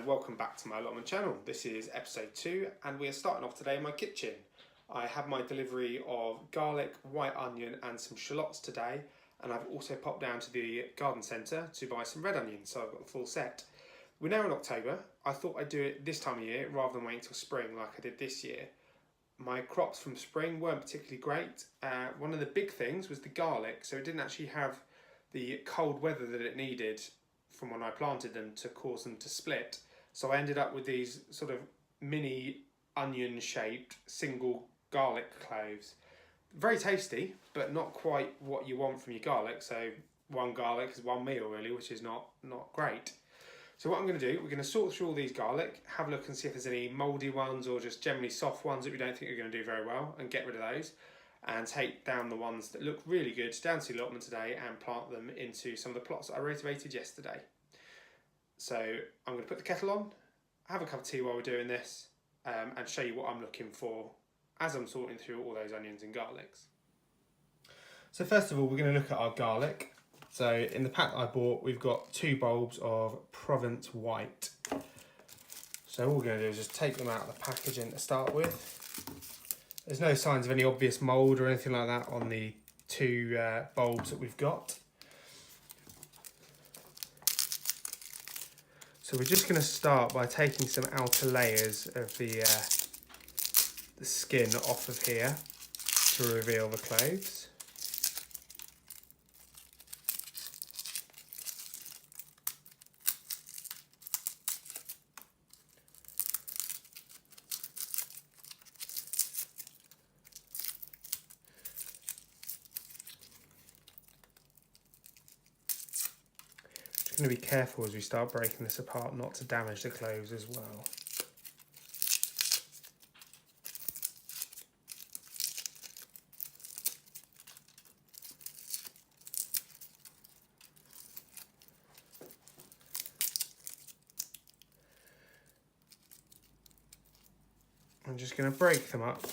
and welcome back to my Allotment channel. This is episode 2 and we are starting off today in my kitchen. I have my delivery of garlic, white onion and some shallots today, and I've also popped down to the garden centre to buy some red onions, so I've got the full set. We're now in October. I thought I'd do it this time of year rather than waiting till spring like I did this year. My crops from spring weren't particularly great. One of the big things was the garlic, so it didn't actually have the cold weather that it needed from when I planted them to cause them to split. So I ended up with these sort of mini onion shaped single garlic cloves. Very tasty, but not quite what you want from your garlic. So one garlic is one meal really, which is not great. So what I'm going to do, we're going to sort through all these garlic, have a look and see if there's any mouldy ones or just generally soft ones that we don't think are going to do very well, and get rid of those. And take down the ones that look really good down to the allotment today and plant them into some of the plots that I rotivated yesterday. So I'm going to put the kettle on, have a cup of tea while we're doing this, and show you what I'm looking for as I'm sorting through all those onions and garlics. So first of all, we're going to look at our garlic. So in the pack that I bought, we've got 2 bulbs of Provence white. So all we're going to do is just take them out of the packaging to start with. There's no signs of any obvious mould or anything like that on the 2 bulbs that we've got. So we're just going to start by taking some outer layers of the skin off of here to reveal the cloves. Going to be careful as we start breaking this apart not to damage the cloves as well. I'm just going to break them up.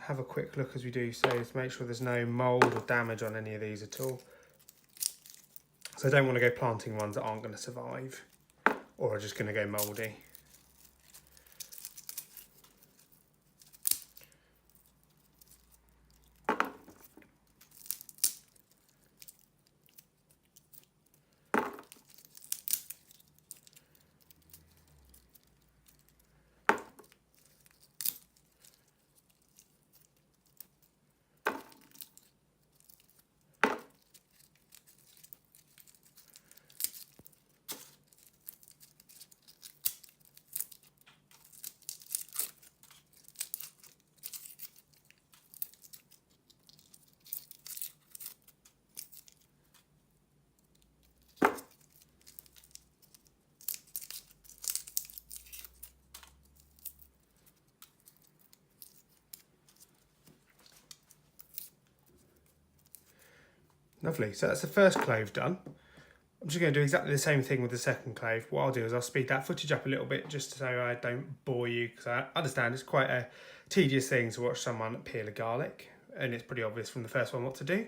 Have a quick look as we do so to make sure there's no mould or damage on any of these at all. So I don't want to go planting ones that aren't going to survive or are just going to go mouldy. Lovely, so that's the first clove done. I'm just going to do exactly the same thing with the second clove. What I'll do is I'll speed that footage up a little bit just so I don't bore you, because I understand it's quite a tedious thing to watch someone peel a garlic, and it's pretty obvious from the first one what to do.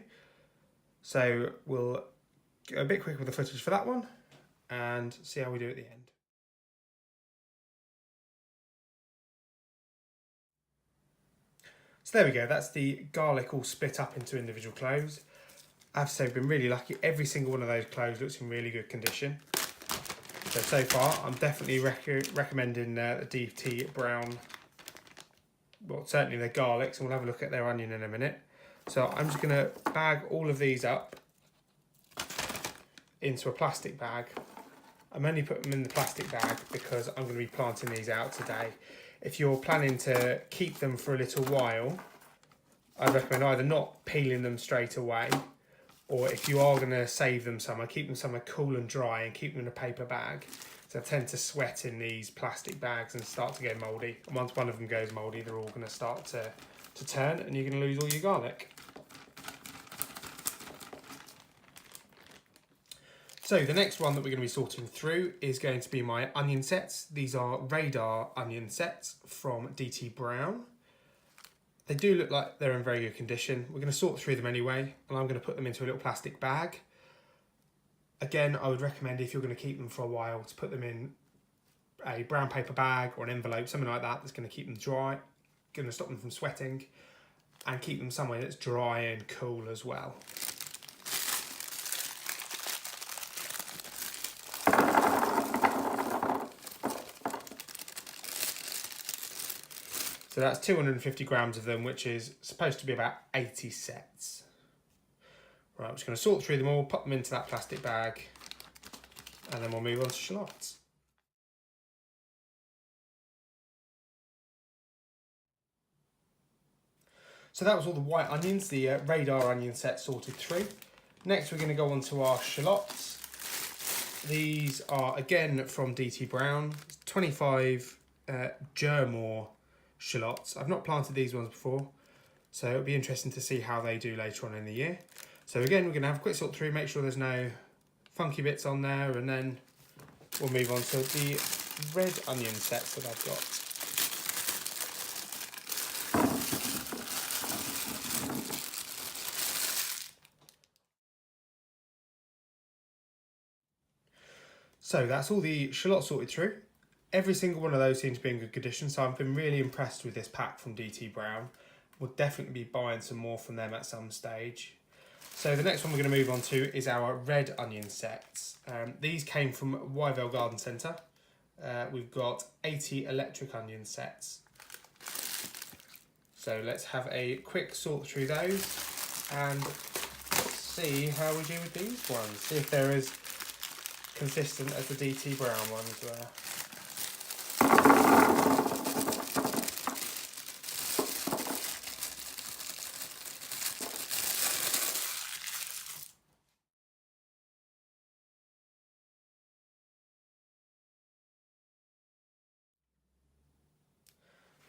So we'll go a bit quicker with the footage for that one and see how we do at the end. So there we go, that's the garlic all split up into individual cloves. I have to say, I've been really lucky. Every single one of those cloves looks in really good condition. So far, I'm definitely recommending the didnt brown, well, certainly the garlics, and we'll have a look at their onion in a minute. So I'm just going to bag all of these up into a plastic bag. I'm only putting them in the plastic bag because I'm going to be planting these out today. If you're planning to keep them for a little while, I'd recommend either not peeling them straight away, or if you are going to save them somewhere, keep them somewhere cool and dry and keep them in a paper bag. So I tend to sweat in these plastic bags and start to go mouldy. And once one of them goes mouldy, they're all going to start to turn and you're going to lose all your garlic. So the next one that we're going to be sorting through is going to be my onion sets. These are radar onion sets from DT Brown. They do look like they're in very good condition. We're going to sort through them anyway, and I'm going to put them into a little plastic bag. Again, I would recommend if you're going to keep them for a while to put them in a brown paper bag or an envelope, something like that, that's going to keep them dry, going to stop them from sweating, and keep them somewhere that's dry and cool as well. So that's 250 grams of them, which is supposed to be about 80 sets. Right, I'm just going to sort through them all, pop them into that plastic bag, and then we'll move on to shallots. So that was all the white onions, the radar onion set sorted through. Next we're going to go on to our shallots. These are again from DT Brown, 25 Germore shallots. I've not planted these ones before, so it'll be interesting to see how they do later on in the year. So again, we're going to have a quick sort through, make sure there's no funky bits on there, and then we'll move on to the red onion sets that I've got. So that's all the shallots sorted through. Every single one of those seems to be in good condition, so I've been really impressed with this pack from DT Brown. We'll definitely be buying some more from them at some stage. So the next one we're going to move on to is our red onion sets. These came from Wyvale Garden Centre. We've got 80 electric onion sets. So let's have a quick sort through those and see how we do with these ones. See if they're as consistent as the DT Brown ones were.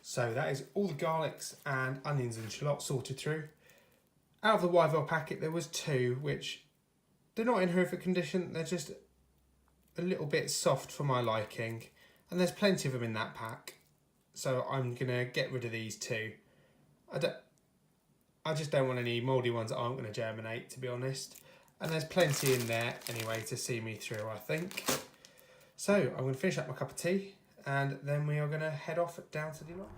So that is all the garlics and onions and shallots sorted through. Out of the Wyvale packet there was two, which they're not in horrific condition, they're just a little bit soft for my liking, and there's plenty of them in that pack, so I'm gonna get rid of these two. I just don't want any mouldy ones that aren't going to germinate, to be honest, and there's plenty in there anyway to see me through, I think. So I'm going to finish up my cup of tea, and then we are going to head off down to the allotment.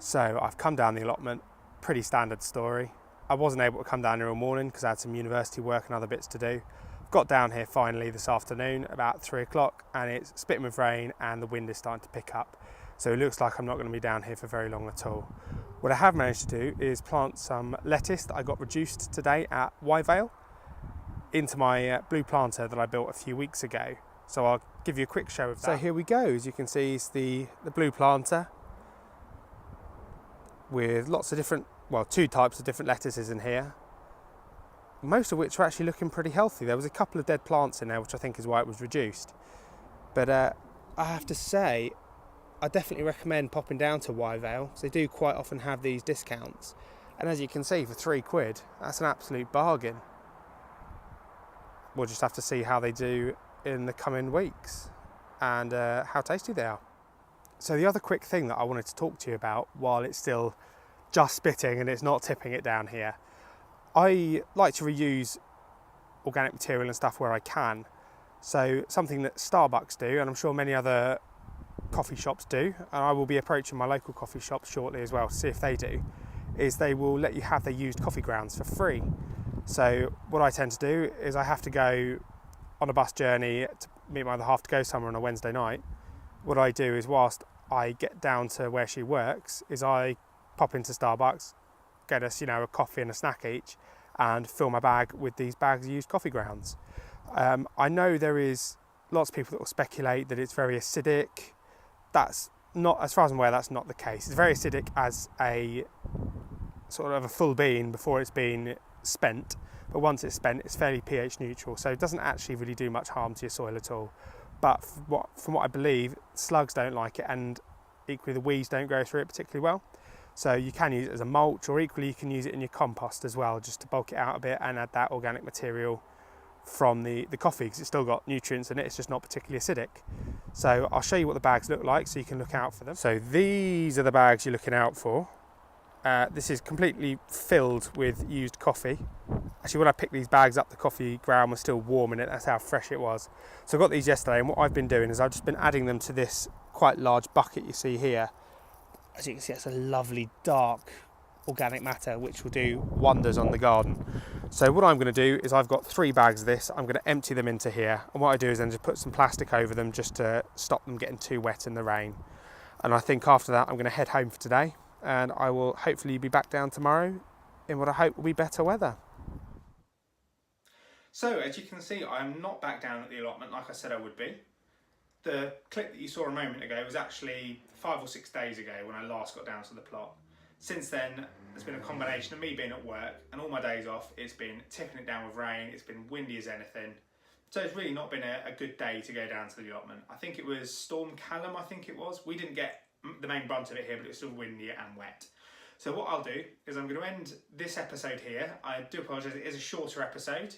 So I've come down the allotment, pretty standard story. I wasn't able to come down here all morning because I had some university work and other bits to do. Got down here finally this afternoon about 3 o'clock, and it's spitting with rain and the wind is starting to pick up. So it looks like I'm not going to be down here for very long at all. What I have managed to do is plant some lettuce that I got reduced today at Wyvale into my blue planter that I built a few weeks ago. So I'll give you a quick show of that. So here we go. As you can see, it's the blue planter with lots of different, well, two types of different lettuces in here, most of which are actually looking pretty healthy. There was a couple of dead plants in there, which I think is why it was reduced. But I have to say, I definitely recommend popping down to Wyvale, because they do quite often have these discounts. And as you can see, for £3, that's an absolute bargain. We'll just have to see how they do in the coming weeks and how tasty they are. So the other quick thing that I wanted to talk to you about while it's still just spitting and it's not tipping it down here, I like to reuse organic material and stuff where I can. So something that Starbucks do, and I'm sure many other coffee shops do, and I will be approaching my local coffee shops shortly as well to see if they do, is they will let you have their used coffee grounds for free. So what I tend to do is I have to go on a bus journey to meet my other half to go somewhere on a Wednesday night. What I do is, whilst I get down to where she works, is I pop into Starbucks, get us, a coffee and a snack each, and fill my bag with these bags of used coffee grounds. I know there is lots of people that will speculate that it's very acidic. That's not, as far as I'm aware, that's not the case. It's very acidic as a sort of a full bean before it's been spent, but once it's spent, it's fairly pH neutral, so it doesn't actually really do much harm to your soil at all. But from what I believe, slugs don't like it, and equally the weeds don't go through it particularly well. So you can use it as a mulch, or equally you can use it in your compost as well, just to bulk it out a bit and add that organic material from the coffee, because it's still got nutrients in it, it's just not particularly acidic. So I'll show you what the bags look like so you can look out for them. So these are the bags you're looking out for. This is completely filled with used coffee. Actually, when I picked these bags up, the coffee ground was still warm in it, that's how fresh it was. So I got these yesterday, and what I've been doing is I've just been adding them to this quite large bucket you see here. As you can see, it's a lovely dark organic matter which will do wonders on the garden. So what I'm going to do is I've got 3 bags of this. I'm going to empty them into here, and what I do is then just put some plastic over them just to stop them getting too wet in the rain. And I think after that I'm going to head home for today, and I will hopefully be back down tomorrow in what I hope will be better weather. So as you can see, I'm not back down at the allotment like I said I would be. The clip that you saw a moment ago was actually 5 or 6 days ago when I last got down to the plot. Since then, there's been a combination of me being at work and all my days off. It's been tipping it down with rain, it's been windy as anything. So it's really not been a good day to go down to the allotment. I think it was Storm Callum, I think it was. We didn't get the main brunt of it here, but it was still windy and wet. So what I'll do is I'm going to end this episode here. I do apologise, it is a shorter episode.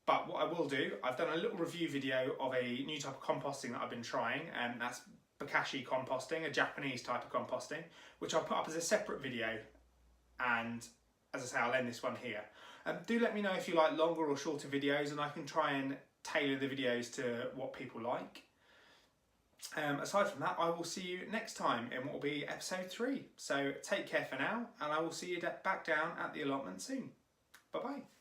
But what I will do, I've done a little review video of a new type of composting that I've been trying, and that's bokashi composting, a Japanese type of composting, which I'll put up as a separate video. And as I say, I'll end this one here. Do let me know if you like longer or shorter videos, and I can try and tailor the videos to what people like. Aside from that, I will see you next time in what will be episode 3. So take care for now, and I will see you back down at the allotment soon. Bye bye.